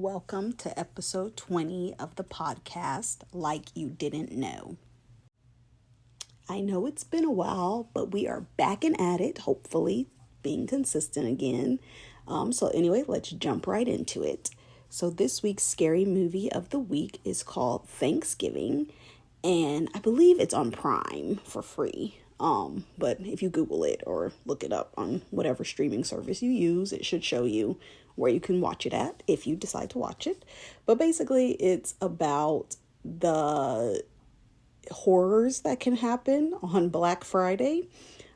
Welcome to episode 20 of the podcast, Like You Didn't Know. I know it's been a while, but we are back and at it, hopefully, being consistent again. So anyway, let's jump right into it. So this week's scary movie of the week is called Thanksgiving, and I believe it's on Prime for free. But if you Google it or look it up on whatever streaming service you use, it should show you where you can watch it at if you decide to watch it. But basically, it's about the horrors that can happen on Black Friday,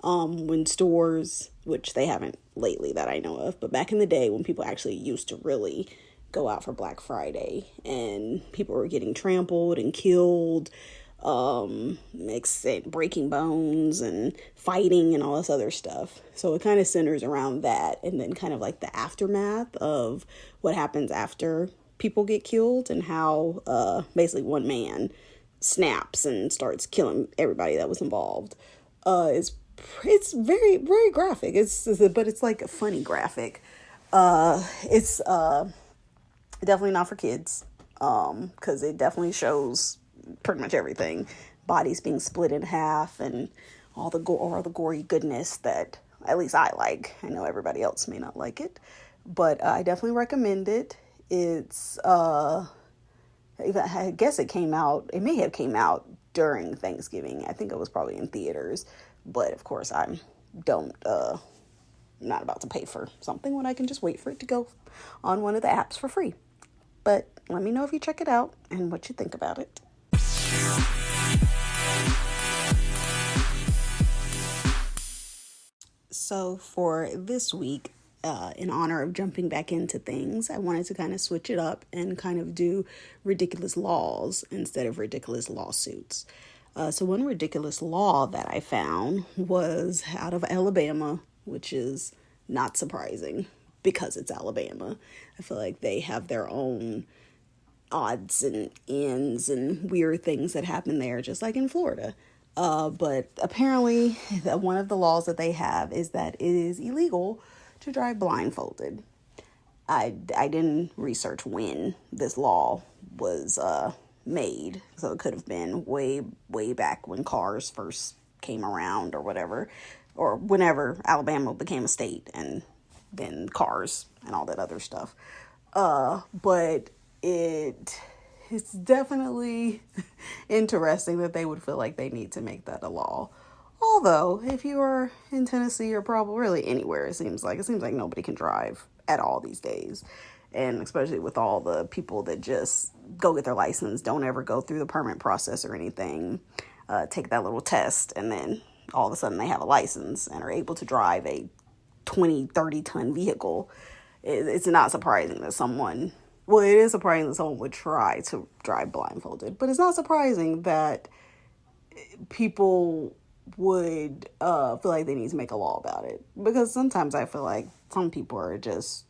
when stores, which they haven't lately that I know of, but back in the day when people actually used to really go out for Black Friday and people were getting trampled and killed, breaking bones and fighting and all this other stuff. So it kind of centers around that, and then kind of like the aftermath of what happens after people get killed and how basically one man snaps and starts killing everybody that was involved. It's very, very graphic. But it's like a funny graphic. It's definitely not for kids, because it definitely shows pretty much everything. Bodies being split in half and all the gory goodness that at least I like. I know everybody else may not like it, but I definitely recommend it. It's I guess it may have came out during Thanksgiving. I think it was probably in theaters, but of course I'm not about to pay for something when I can just wait for it to go on one of the apps for free. But let me know if you check it out and what you think about it. So for this week, in honor of jumping back into things, I wanted to kind of switch it up and kind of do ridiculous laws instead of ridiculous lawsuits. So one ridiculous law that I found was out of Alabama, which is not surprising because it's Alabama. I feel like they have their own odds and ends and weird things that happen there, just like in Florida. But apparently one of the laws that they have is that it is illegal to drive blindfolded. I didn't research when this law was made, so it could have been way back when cars first came around or whatever, or whenever Alabama became a state and then cars and all that other stuff. But it's definitely interesting that they would feel like they need to make that a law. Although, if you are in Tennessee or probably really anywhere, it seems like nobody can drive at all these days. And especially with all the people that just go get their license, don't ever go through the permit process or anything, take that little test, and then all of a sudden they have a license and are able to drive a 20, 30-ton vehicle. It's not surprising that someone... Well, it is surprising that someone would try to drive blindfolded, but it's not surprising that people would feel like they need to make a law about it, because sometimes I feel like some people are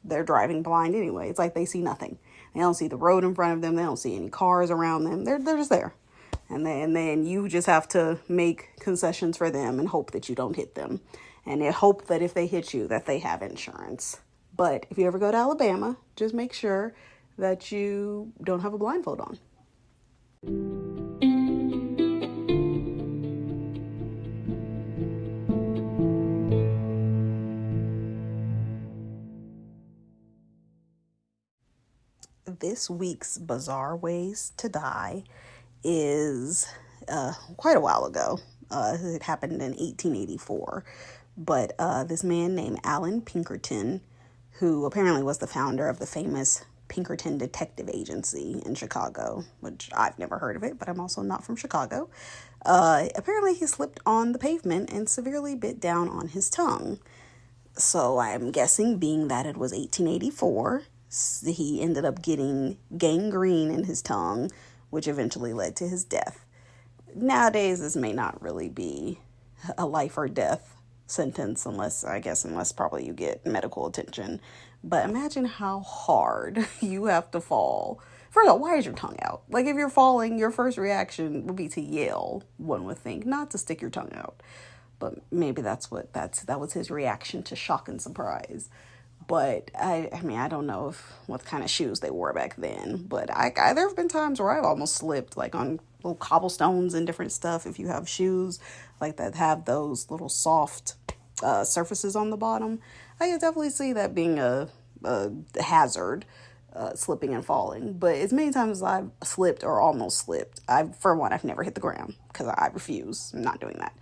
they're driving blind anyway. It's like they see nothing. They don't see the road in front of them. They don't see any cars around them. They're just there. And then you just have to make concessions for them and hope that you don't hit them. And they hope that if they hit you, that they have insurance. But if you ever go to Alabama, just make sure that you don't have a blindfold on. This week's bizarre ways to die is quite a while ago. It happened in 1884. But this man named Alan Pinkerton, who apparently was the founder of the famous Pinkerton Detective Agency in Chicago, which I've never heard of it, but I'm also not from Chicago. Apparently he slipped on the pavement and severely bit down on his tongue. So I'm guessing, being that it was 1884, he ended up getting gangrene in his tongue, which eventually led to his death. Nowadays, this may not really be a life or death sentence unless probably you get medical attention. But imagine how hard you have to fall. First of all, why is your tongue out? Like, if you're falling, your first reaction would be to yell, one would think, not to stick your tongue out. But maybe that was his reaction to shock and surprise. But I mean, I don't know what kind of shoes they wore back then. But there have been times where I've almost slipped, like on little cobblestones and different stuff. If you have shoes like that have those little soft surfaces on the bottom, I can definitely see that being a hazard, slipping and falling. But as many times as I've slipped or almost slipped, for one, I've never hit the ground because I refuse. I'm not doing that.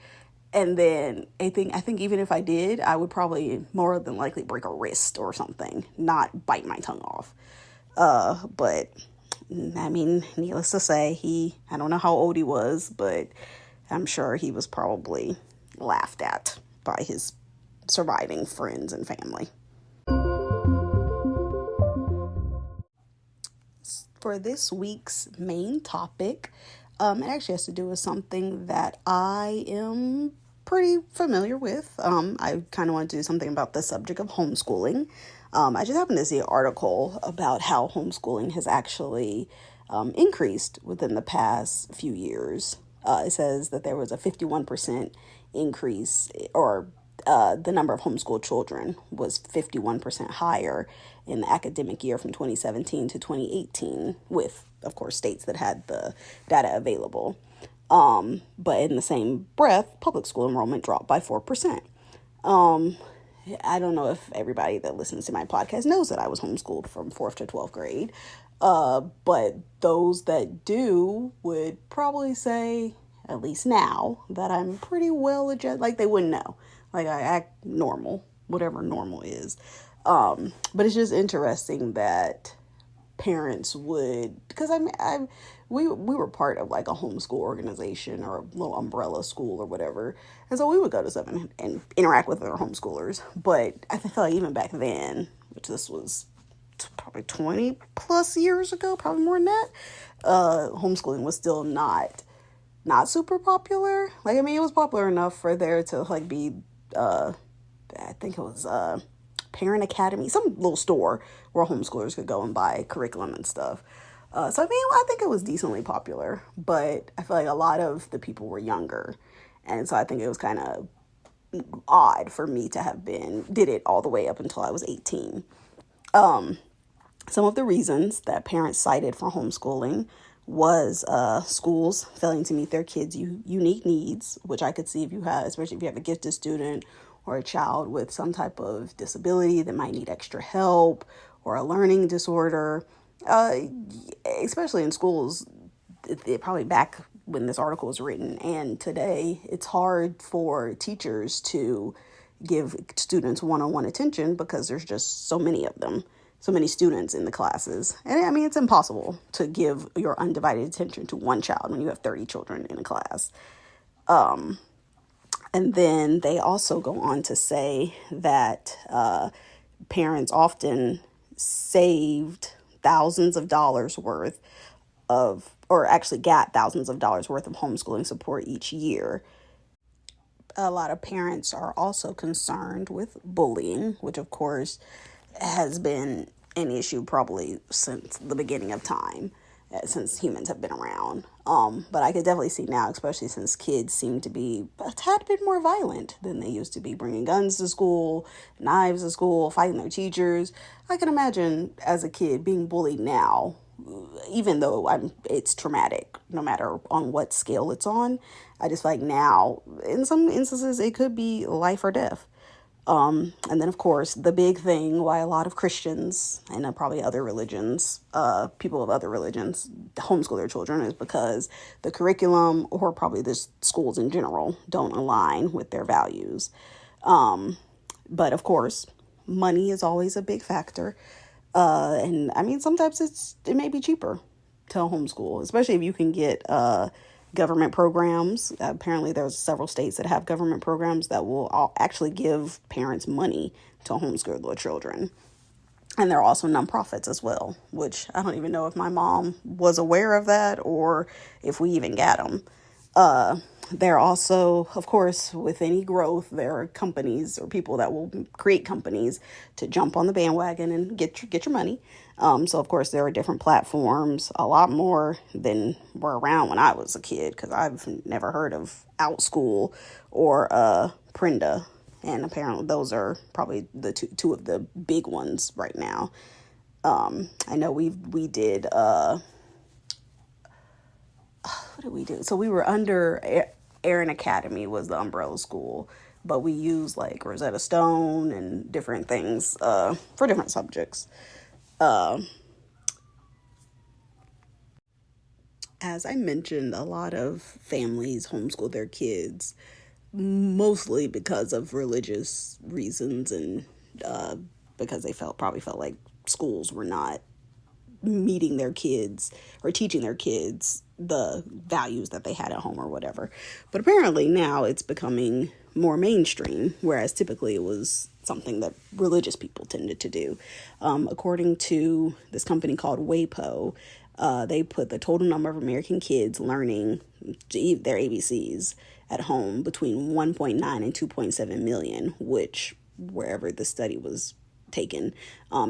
And then I think even if I did, I would probably more than likely break a wrist or something, not bite my tongue off. But I mean, needless to say, I don't know how old he was, but I'm sure he was probably laughed at by his surviving friends and family. For this week's main topic, it actually has to do with something that I am pretty familiar with. I kind of want to do something about the subject of homeschooling. I just happened to see an article about how homeschooling has actually increased within the past few years. It says that there was a 51% increase, or the number of homeschooled children was 51% higher in the academic year from 2017 to 2018, with, of course, states that had the data available. But in the same breath, public school enrollment dropped by 4%. I don't know if everybody that listens to my podcast knows that I was homeschooled from 4th to 12th grade. But those that do would probably say, at least now, that I'm pretty well adjusted. Like, they wouldn't know. Like, I act normal, whatever normal is. But it's just interesting that parents would, because we were part of like a homeschool organization or a little umbrella school or whatever, and so we would go to stuff and interact with other homeschoolers. But I feel like even back then, which this was probably 20 plus years ago, probably more than that, homeschooling was still not super popular. Like, I mean, it was popular enough for there to like be I think it was Parent Academy, some little store where homeschoolers could go and buy curriculum and stuff. So I mean, I think it was decently popular, but I feel like a lot of the people were younger, and so I think it was kind of odd for me to have did it all the way up until I was 18. Some of the reasons that parents cited for homeschooling was schools failing to meet their kids' unique needs, which I could see especially if you have a gifted student or a child with some type of disability that might need extra help, or a learning disorder, especially in schools. Probably back when this article was written and today, it's hard for teachers to give students one-on-one attention because there's just so many of them, so many students in the classes. And I mean, it's impossible to give your undivided attention to one child when you have 30 children in a class. And then they also go on to say that parents often saved thousands of dollars worth or actually got thousands of dollars worth of homeschooling support each year. A lot of parents are also concerned with bullying, which of course has been an issue probably since the beginning of time, since humans have been around. But I could definitely see now, especially since kids seem to be a tad bit more violent than they used to be, bringing guns to school, knives to school, fighting their teachers. I can imagine as a kid being bullied now, even though it's traumatic, no matter on what scale it's on. I just feel like now, in some instances, it could be life or death. And then, of course, the big thing why a lot of Christians and probably other religions, people of other religions, homeschool their children is because the curriculum or probably the schools in general don't align with their values. But, of course, money is always a big factor. And, I mean, sometimes it may be cheaper to homeschool, especially if you can get government programs. Apparently there's several states that have government programs that will actually give parents money to homeschool their children. And there are also nonprofits as well, which I don't even know if my mom was aware of that or if we even got them. There are also, of course, with any growth, there are companies or people that will create companies to jump on the bandwagon and get your money. So, of course, there are different platforms, a lot more than were around when I was a kid, because I've never heard of OutSchool or Prenda. And apparently those are probably the two of the big ones right now. I know we did, what did we do? So we were under Aaron Academy was the umbrella school, but we used like Rosetta Stone and different things for different subjects. As I mentioned, a lot of families homeschool their kids mostly because of religious reasons and because they probably felt like schools were not meeting their kids or teaching their kids the values that they had at home or whatever. But apparently now it's becoming more mainstream, whereas typically it was something that religious people tended to do. According to this company called WAPO, they put the total number of American kids learning their ABCs at home between 1.9 and 2.7 million, which, wherever the study was taken,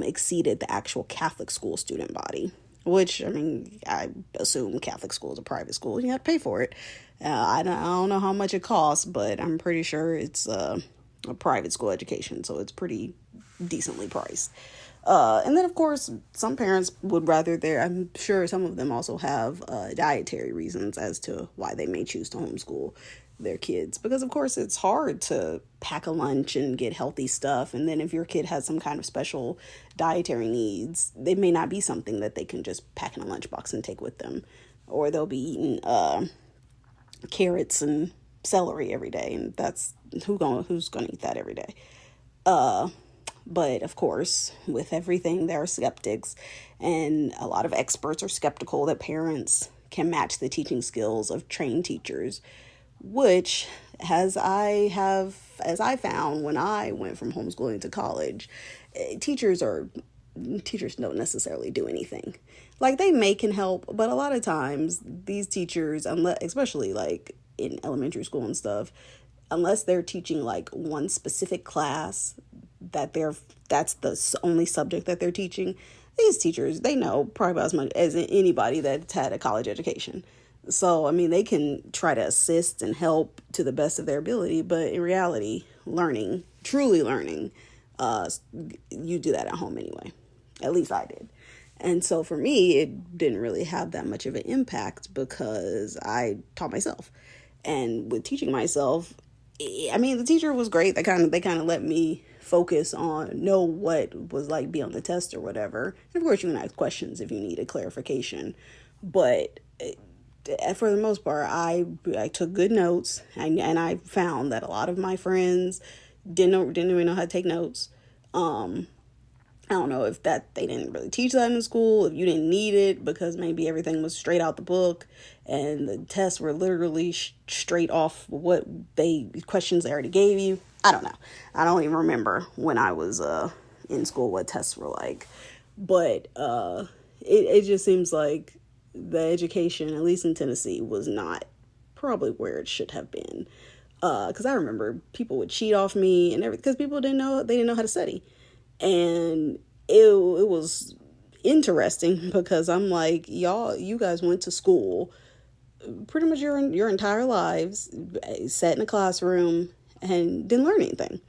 exceeded the actual Catholic school student body. Which, I mean, I assume Catholic school is a private school. You have to pay for it. I don't know how much it costs, but I'm pretty sure it's a private school education, so it's pretty decently priced. And then, of course, some parents would rather I'm sure some of them also have dietary reasons as to why they may choose to homeschool their kids. Because, of course, it's hard to pack a lunch and get healthy stuff. And then if your kid has some kind of special dietary needs, they may not be something that they can just pack in a lunchbox and take with them. Or they'll be eating carrots and celery every day. And that's who's gonna eat that every day. But of course, with everything, there are skeptics, and a lot of experts are skeptical that parents can match the teaching skills of trained teachers, which, as I found when I went from homeschooling to college, teachers don't necessarily do anything. Like, they can help, but a lot of times these teachers, especially like in elementary school and stuff, unless they're teaching like one specific class that's the only subject that they're teaching, these teachers, they know probably about as much as anybody that's had a college education. So, I mean, they can try to assist and help to the best of their ability, but in reality, truly learning, you do that at home anyway. At least I did. And so for me, it didn't really have that much of an impact because I taught myself. And with teaching myself, I mean, the teacher was great. They kind of let me focus know what was like be on the test or whatever. And of course, you can ask questions if you needed clarification. But for the most part, I took good notes, and I found that a lot of my friends didn't even know how to take notes. I don't know if they didn't really teach that in school, if you didn't need it because maybe everything was straight out the book and the tests were literally straight off questions they already gave you. I don't know. I don't even remember when I was in school what tests were like. But it just seems like the education, at least in Tennessee, was not probably where it should have been. Because I remember people would cheat off me and everything because people didn't know how to study. And it was interesting because I'm like, you guys went to school pretty much your entire lives, sat in a classroom and didn't learn anything.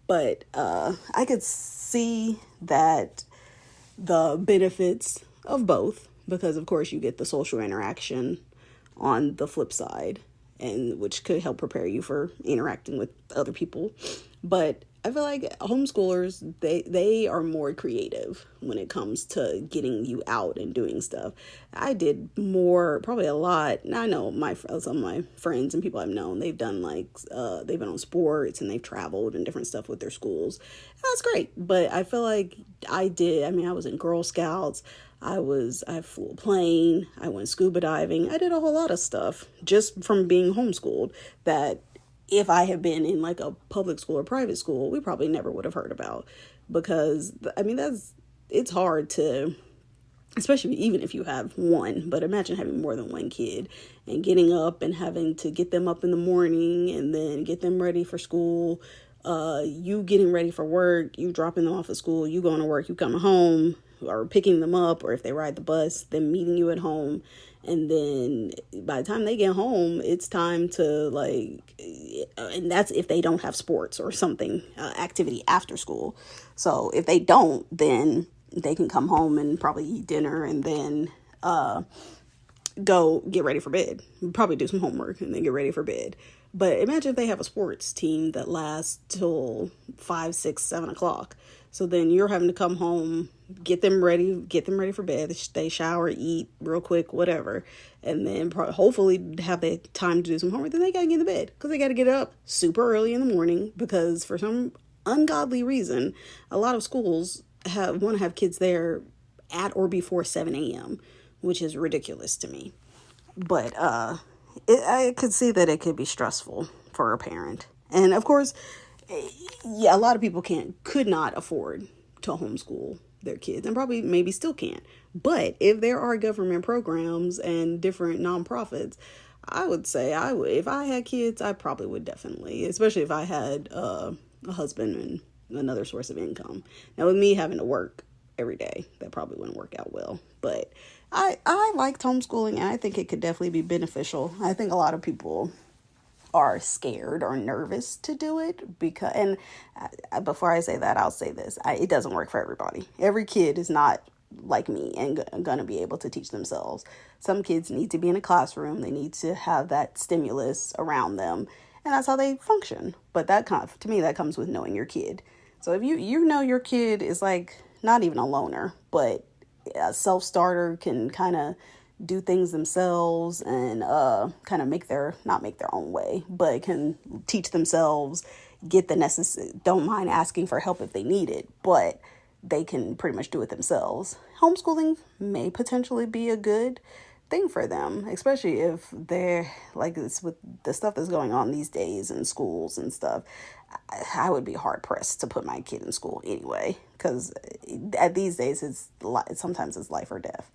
But I could see that the benefits of both, because of course you get the social interaction on the flip side, and which could help prepare you for interacting with other people. But I feel like homeschoolers, they are more creative when it comes to getting you out and doing stuff. I did more, probably a lot. I know some of my friends and people I've known, they've done they've been on sports and they've traveled and different stuff with their schools. That's great. But I feel like I was in Girl Scouts. I flew a plane. I went scuba diving. I did a whole lot of stuff just from being homeschooled that if I had been in like a public school or private school, we probably never would have heard about. Because, I mean, it's hard to, especially even if you have one, but imagine having more than one kid and getting up and having to get them up in the morning and then get them ready for school, you getting ready for work, you dropping them off at school, you going to work, you coming home, or picking them up, or if they ride the bus, then meeting you at home. And then by the time they get home, it's time to and that's if they don't have sports or something, activity after school. So if they don't, then they can come home and probably eat dinner and then go get ready for bed. Probably do some homework and then get ready for bed. But imagine if they have a sports team that lasts till 5, 6, 7 o'clock. So then you're having to come home, get them ready for bed. They shower, eat real quick, whatever. And then hopefully have the time to do some homework. Then they got to get in the bed because they got to get up super early in the morning because for some ungodly reason, a lot of schools want to have kids there at or before 7 a.m., which is ridiculous to me. But I could see that it could be stressful for a parent. And of course, yeah, a lot of people could not afford to homeschool their kids and probably maybe still can't. But if there are government programs and different nonprofits, I would say if I had kids, I probably would definitely, especially if I had a husband and another source of income. Now with me having to work every day, that probably wouldn't work out well. But I liked homeschooling and I think it could definitely be beneficial. I think a lot of people are scared or nervous to do it before I say that, I'll say this. It doesn't work for everybody. Every kid is not like me and going to be able to teach themselves. Some kids need to be in a classroom. They need to have that stimulus around them, and that's how they function. But to me, that comes with knowing your kid. So if you know your kid is like not even a loner, but a self-starter, can kind of do things themselves and kind of not make their own way, but can teach themselves, get the necessary, don't mind asking for help if they need it, but they can pretty much do it themselves. Homeschooling may potentially be a good thing for them, especially if they're like this with the stuff that's going on these days in schools and stuff. I would be hard pressed to put my kid in school anyway, because at these days sometimes it's life or death.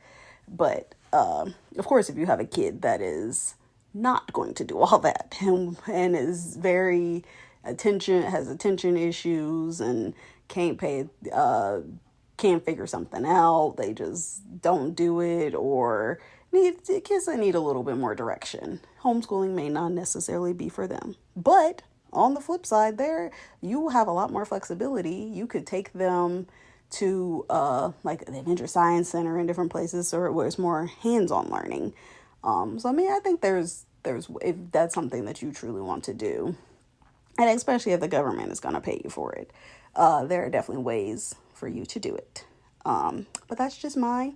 But of course, if you have a kid that is not going to do all that and is has attention issues and can't figure something out, they just don't do it, or kids that need a little bit more direction, homeschooling may not necessarily be for them. But on the flip side, you will have a lot more flexibility. You could take them to like the Adventure Science Center in different places, or where it's more hands-on learning. So I mean, I think there's if that's something that you truly want to do, and especially if the government is going to pay you for it, there are definitely ways for you to do it. But that's just my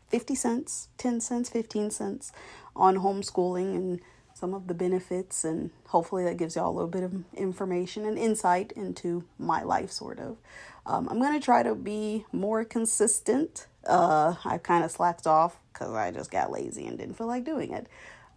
50 cents, 10 cents, 15 cents on homeschooling and some of the benefits, and hopefully that gives y'all a little bit of information and insight into my life, sort of. I'm going to try to be more consistent. I kind of slacked off because I just got lazy and didn't feel like doing it.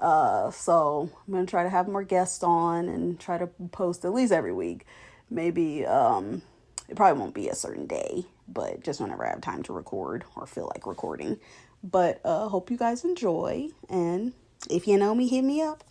So I'm going to try to have more guests on and try to post at least every week. Maybe it probably won't be a certain day, but just whenever I have time to record or feel like recording. But hope you guys enjoy, and if you know me, hit me up.